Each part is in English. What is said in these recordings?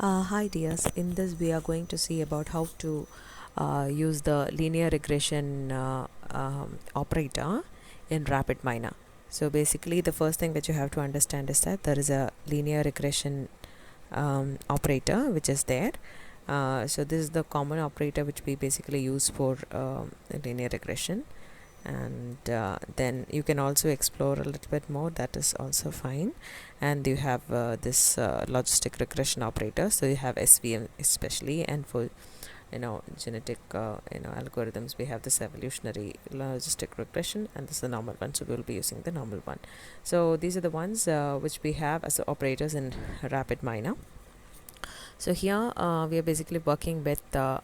Hi dears, in this we are going to see about how to use the linear regression operator in RapidMiner. So basically the first thing that you have to understand is that there is a linear regression operator which is there. So this is the common operator which we basically use for linear regression, and then you can also explore a little bit more, that is also fine. And you have this logistic regression operator, so you have SVM especially, and for genetic algorithms we have this evolutionary logistic regression, and this is the normal one, so we will be using the normal one. So these are the ones which we have as operators in RapidMiner. So here we are basically working with the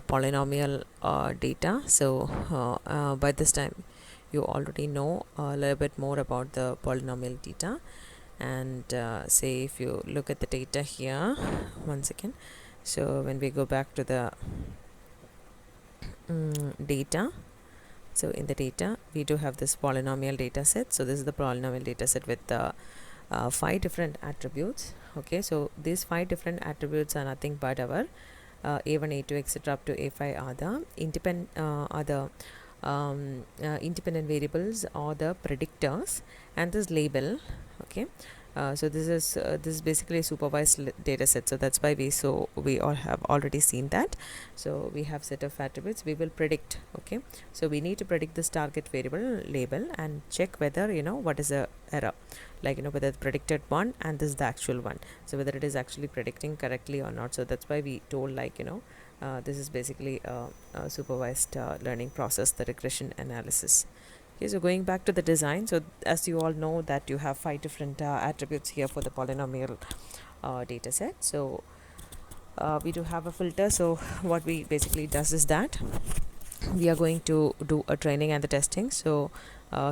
polynomial data. So by this time you already know a little bit more about the polynomial data. And say if you look at the data here, one second. So when we go back to the data, so in the data we do have this polynomial data set. So this is the polynomial data set with 5 different attributes. Okay, so these 5 different attributes are nothing but our a1, a2, etc. up to a5 are the independent variables or the predictors, and this label. Okay, so this is basically a supervised data set, so that's why we all have already seen that. So we have set of attributes we will predict. Okay, so we need to predict this target variable label and check whether what is the error, like whether it's predicted one and this is the actual one, so whether it is actually predicting correctly or not. So that's why we told this is basically a supervised learning process, the regression analysis. Okay, so going back to the design, so as you all know that you have 5 different attributes here for the polynomial data set. So we do have a filter. So what we basically does is that we are going to do a training and the testing. So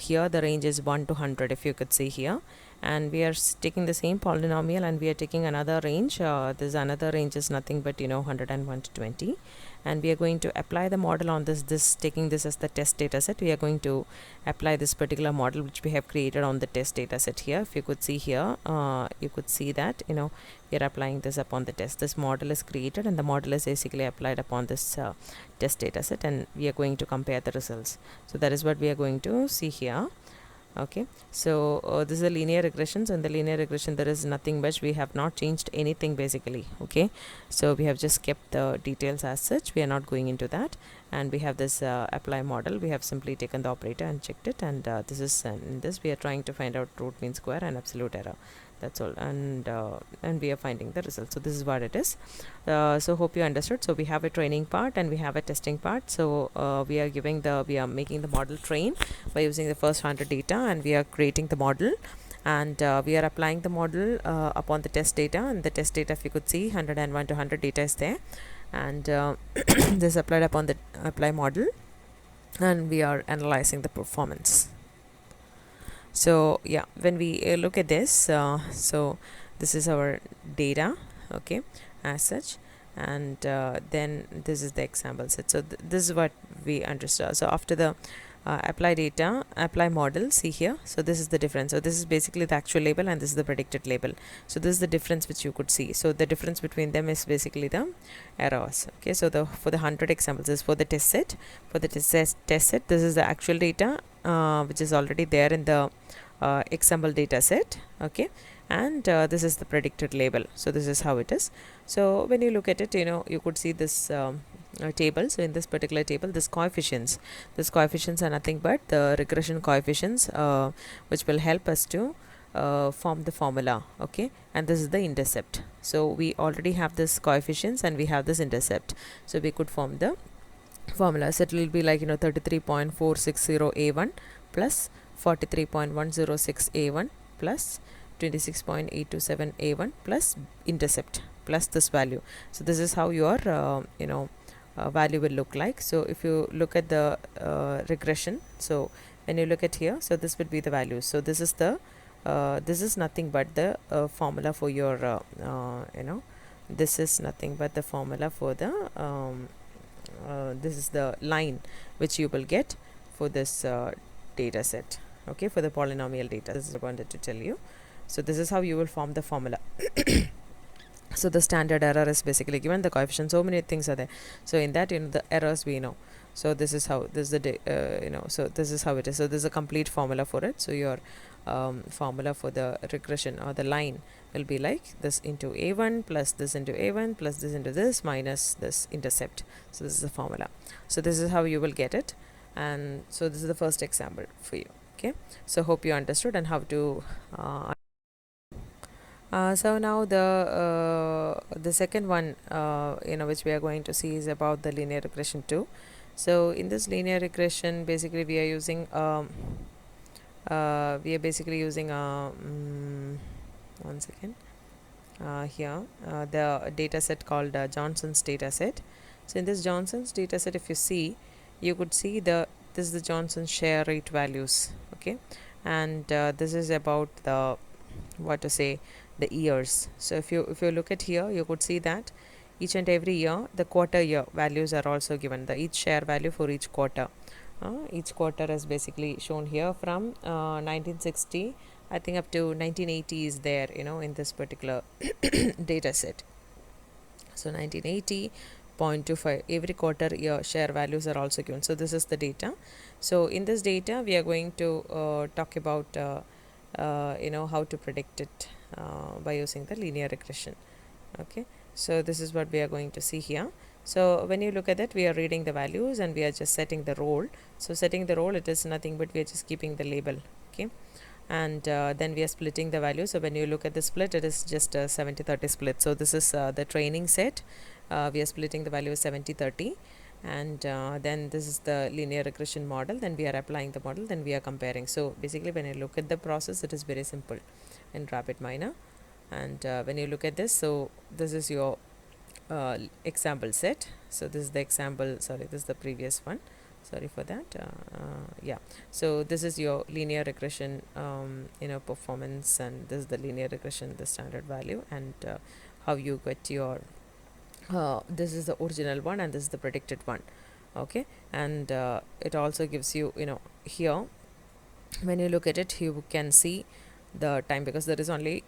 here the range is 1 to 100, if you could see here, and we are taking the same polynomial and we are taking another range. This another range is nothing but 101 to 20, and we are going to apply the model on this taking this as the test data set. We are going to apply this particular model which we have created on the test data set here. If you could see here, you could see that we are applying this upon the test. This model is created and the model is basically applied upon this test data set, and we are going to compare the results. So that is what we are going to see here. Okay, so this is a linear regression. So in the linear regression there is nothing much, we have not changed anything basically. Okay, so we have just kept the details as such, we are not going into that. And we have this apply model, we have simply taken the operator and checked it, and this is in this we are trying to find out root mean square and absolute error, that's all. And we are finding the result. So this is what it is. So hope you understood. So we have a training part and we have a testing part. So we are making the model train by using the first 100 data, and we are creating the model, and we are applying the model upon the test data. And the test data, if you could see, 101 to 100 data is there, and this applied upon the apply model, and we are analyzing the performance. So yeah, when we look at this, so this is our data, okay, as such, and then this is the example set. So this is what we understood. So after the apply data, apply model, see here, so this is the difference. So this is basically the actual label and this is the predicted label. So this is the difference which you could see. So the difference between them is basically the errors. Okay, so for the 100 examples is for the test set. For the test set, this is the actual data which is already there in the example data set. Okay, and this is the predicted label. So this is how it is. So when you look at it, you could see this table. So in this particular table, these coefficients are nothing but the regression coefficients which will help us to form the formula. Okay, and this is the intercept. So we already have this coefficients and we have this intercept, so we could form the formula. So it will be like 33.460 a1 plus 43.106 a1 plus 26.827 a1 plus intercept plus this value. So this is how your value will look like. So if you look at the regression, so when you look at here, so this would be the values. So this is the this is nothing but the formula for your this is nothing but the formula for the this is the line which you will get for this data set. Okay, for the polynomial data, this is what I wanted to tell you. So this is how you will form the formula. So the standard error is basically given, the coefficient, so many things are there. So in that, the errors we know. So this is how this is the so this is how it is. So this is a complete formula for it. So your formula for the regression or the line will be like this into a1 plus this into a1 plus this into this minus this intercept. So this is the formula. So this is how you will get it. And so this is the first example for you. Okay, so hope you understood and how to so now the second one which we are going to see is about the linear regression too. So in this linear regression, basically we are using one second, here the data set called Johnson's data set. So in this Johnson's data set, if you see, you could see this is the Johnson share rate values. Okay, and this is about the the years. So if you look at here, you could see that each and every year the quarter year values are also given, the each share value for each quarter. Each quarter is basically shown here from 1960, I think, up to 1980 is there, in this particular data set. So 1980.25, every quarter year share values are also given. So this is the data. So in this data we are going to talk about how to predict it by using the linear regression. Okay, so this is what we are going to see here. So when you look at that, we are reading the values and we are just setting the role. So setting the role, it is nothing but we are just keeping the label. Okay, and then we are splitting the value. So when you look at the split, it is just a 70-30 split. So this is the training set. We are splitting the value 70-30, and then this is the linear regression model. Then we are applying the model, then we are comparing. So basically when you look at the process, it is very simple in RapidMiner. And when you look at this, so this is your example set. So this is the example, sorry, this is the previous one, sorry for that. Yeah, so this is your linear regression performance, and this is the linear regression, the standard value, and how you get your this is the original one and this is the predicted one. Okay, and it also gives you, here when you look at it, you can see the time, because there is only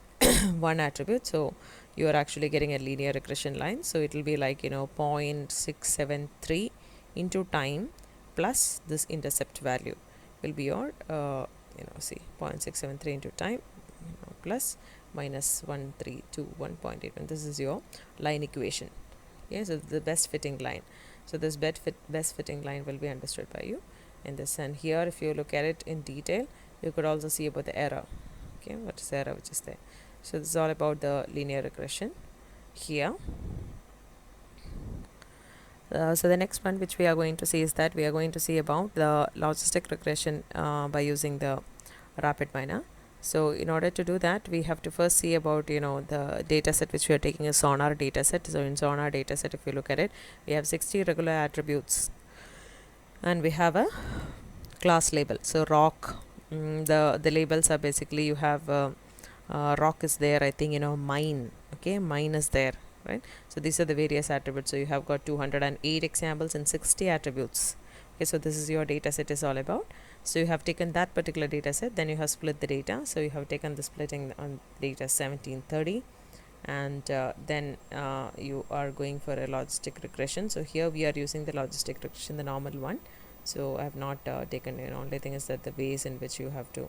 one attribute, so you are actually getting a linear regression line. So it will be like 0.673 into time plus this intercept value will be your 0.673 into time plus minus 1321.81. This is your line equation. Yeah, so the best fitting line. So this best fitting line will be understood by you in this. And here if you look at it in detail, you could also see about the error. Okay, what is the error which is there? So this is all about the linear regression here. So the next one which we are going to see is that we are going to see about the logistic regression by using the RapidMiner. So in order to do that, we have to first see about the data set which we are taking, a sonar data set. So in sonar data set, if you look at it, we have 60 regular attributes and we have a class label. So rock, the labels are basically, you have rock is there, I think, mine. Okay, mine is there, right? So these are the various attributes. So you have got 208 examples and 60 attributes. Okay, so this is your data set is all about. So you have taken that particular data set, then you have split the data. So you have taken the splitting on data 1730, and then you are going for a logistic regression. So here we are using the logistic regression, the normal one. So I have not taken, only thing is that the ways in which you have to,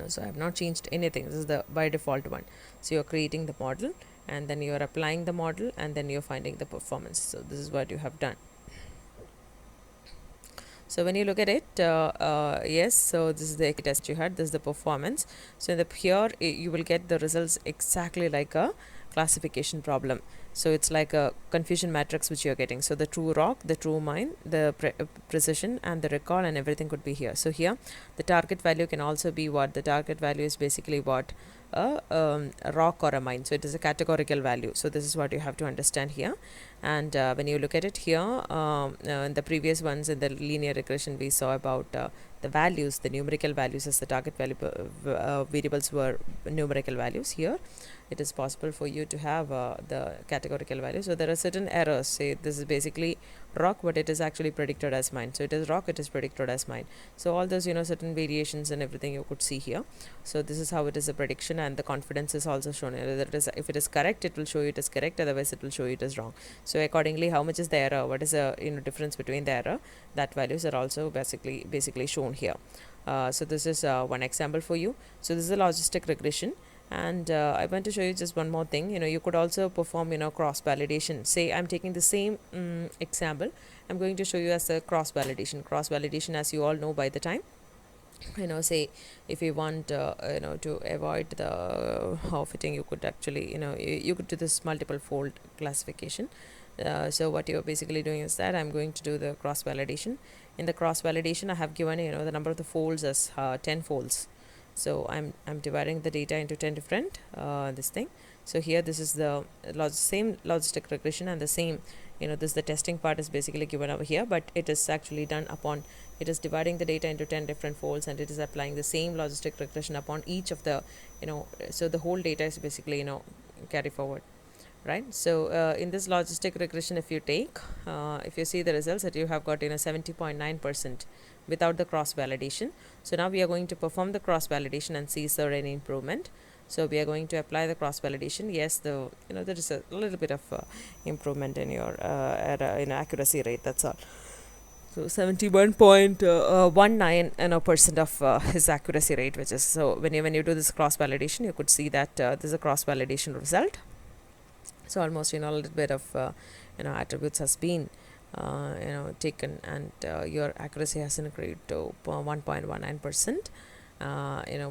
so I have not changed anything. This is the by default one. So you're creating the model and then you're applying the model and then you're finding the performance. So this is what you have done. So when you look at it, yes, so this is the test you had, this is the performance. So in the here you will get the results exactly like a classification problem. So it's like a confusion matrix which you're getting. So the true rock, the true mine, the precision and the recall and everything could be here. So here the target value can also be what? The target value is basically what? A rock or a mine. So it is a categorical value. So this is what you have to understand here. And when you look at it here, in the previous ones in the linear regression we saw about the values, the numerical values as the target value variables were numerical values. Here it is possible for you to have the categorical value. So there are certain errors. Say this is basically rock, but it is actually predicted as mine. So it is rock, it is predicted as mine. So all those, certain variations and everything you could see here. So this is how it is a prediction, and the confidence is also shown. If it is correct, it will show you it is correct, otherwise it will show you it is wrong. So accordingly, how much is the error, what is the difference between the error, that values are also basically shown here. So this is one example for you. So this is a logistic regression. And I want to show you just one more thing. You could also perform cross validation. Say I'm taking the same example, I'm going to show you as a cross validation, as you all know by the time, say if you want to avoid the fitting, you could actually you could do this multiple fold classification. So what you're basically doing is that I'm going to do the cross validation. In the cross validation, I have given the number of the folds as 10 folds. So I'm dividing the data into 10 different this thing. So here this is the same logistic regression, and the same this the testing part is basically given over here, but it is actually done upon, it is dividing the data into 10 different folds, and it is applying the same logistic regression upon each of the so the whole data is basically carry forward, right? So in this logistic regression, if you take if you see the results that you have got 70.9% without the cross validation. So now we are going to perform the cross validation and see is there any improvement. So we are going to apply the cross validation. Yes, there is a little bit of improvement in your accuracy rate, that's all. So 71.19 percent of his accuracy rate, which is, so when you do this cross validation, you could see that this is a cross validation result. So almost a little bit of attributes has been taken, and your accuracy has increased to 1.19%.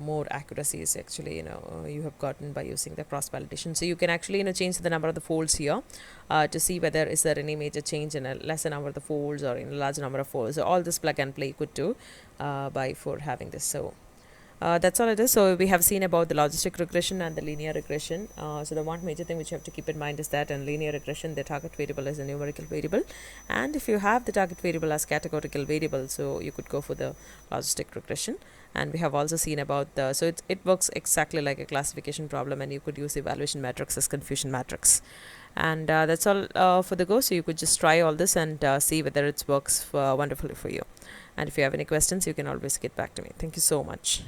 More accuracy is actually you have gotten by using the cross validation. So you can actually change the number of the folds here to see whether is there any major change in a lesser number of the folds or in a large number of folds. So all this plug and play you could do by for having this. So that's all it is. So we have seen about the logistic regression and the linear regression. So the one major thing which you have to keep in mind is that in linear regression, the target variable is a numerical variable, and if you have the target variable as categorical variable, so you could go for the logistic regression. And we have also seen about the, so it works exactly like a classification problem, and you could use the evaluation matrix as confusion matrix. And that's all for the go. So you could just try all this and see whether it works wonderfully for you. And if you have any questions, you can always get back to me. Thank you so much.